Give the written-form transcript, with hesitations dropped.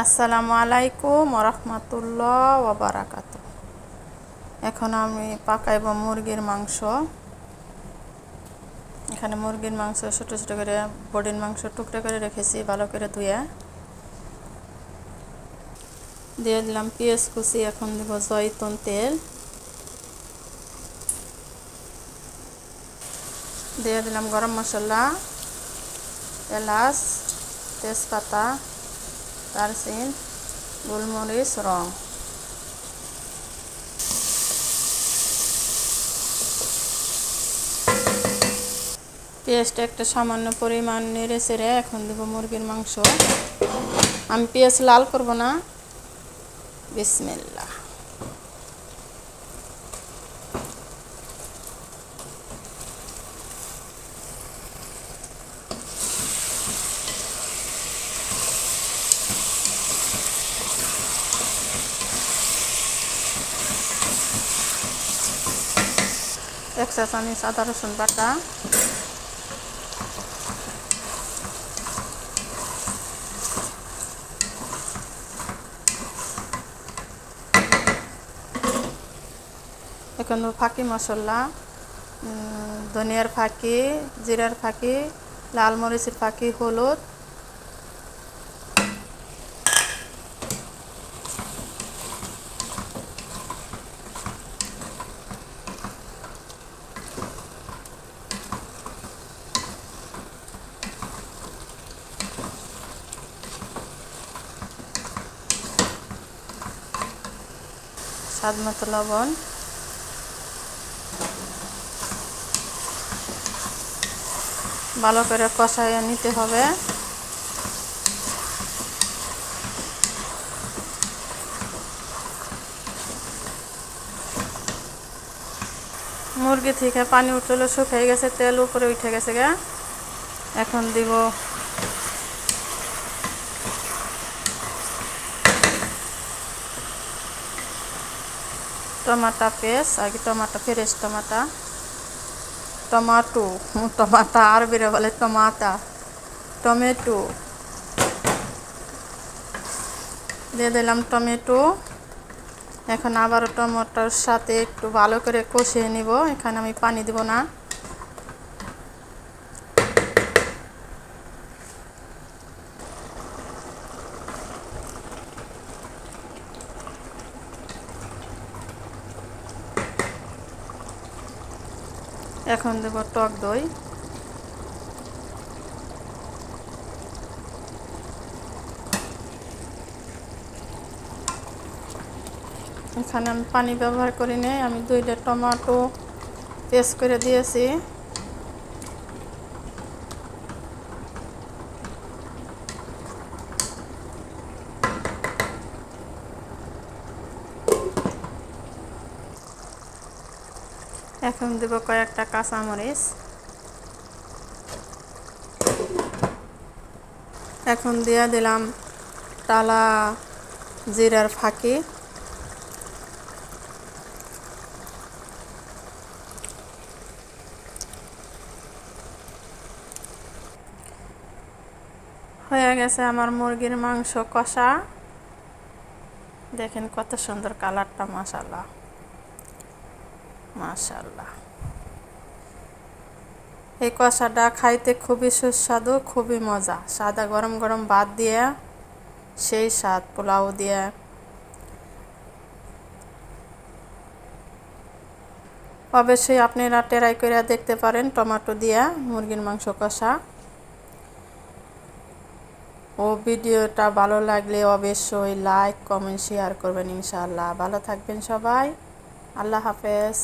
আসসালামু আলাইকুম ওরহমাতুল্লাহ ওয়া বারাকাতুহু। এখন আমি পাকাইব মুরগির মাংস। এখানে মুরগির মাংস ছোট ছোট করে বডির মাংস টুকরা করে রেখেছি, ভালো করে ধুয়ে দিয়ে দিলাম পেঁয়াজ কুচি। এখন দিব জয়তুন তেল, দিয়ে দিলাম গরম মশলা, এলাচ, তেজপাতা, দারচিনি, গোলমরিচ, রং। পেঁয়াজটা একটা সামান্য পরিমাণ নেড়ে চেড়ে এখন দেব মুরগির মাংস। আমি পেঁয়াজ লাল করব না। বিসমিল্লাহ। এক চা চামচ আদা রসুন বাটা, এখন ফাঁকি মশলা, ধনিয়ার ফাঁকি, জিরার ফাঁকি, লাল মরিচের ফাঁকি, হলুদ, স্বাদ মতো লবণ, ভালো করে কষাইয়ে নিতে হবে। মুরগি থেকে পানি উঠলে শুকিয়ে গেছে, তেল উপরে উঠে গেছে গা। এখন দিব টমাটো পেস্ট, আগে টমাটো ফ্রেশ টমাটো আরবিরে বলে টমেটো দিয়ে দিলাম টমেটো। এখন আবারও টমেটোর সাথে একটু ভালো করে কষিয়ে নিব। এখানে আমি পানি দিব না। এখন দেব টক দই, এখানে আমি পানি ব্যবহার করি নাই, আমি 2টা টমেটো পেস্ট করে দিয়েছি। এখন দেব কয়েকটা কাঁচামরিচ। এখন দিয়ে দিলাম টালা জিরার ফাঁকি, হয়ে গেছে আমার মুরগির মাংস কষা। দেখেন কত সুন্দর কালারটা, মাশাআল্লাহ মাশাআল্লাহ। এই কষাটা খাইতে খুবই সুস্বাদু, খুবই মজা। সাদা গরম গরম ভাত দিয়ে সেই স্বাদ, পোলাও দিয়ে। অবশ্যই আপনারা ট্রাই করে দেখতে পারেন টমেটো দিয়ে মুরগির মাংস কষা। ও ভিডিওটা ভালো লাগলে অবশ্যই লাইক, কমেন্ট, শেয়ার করবেন ইনশাআল্লাহ। ভালো থাকবেন সবাই। আল্লাহ হাফেজ।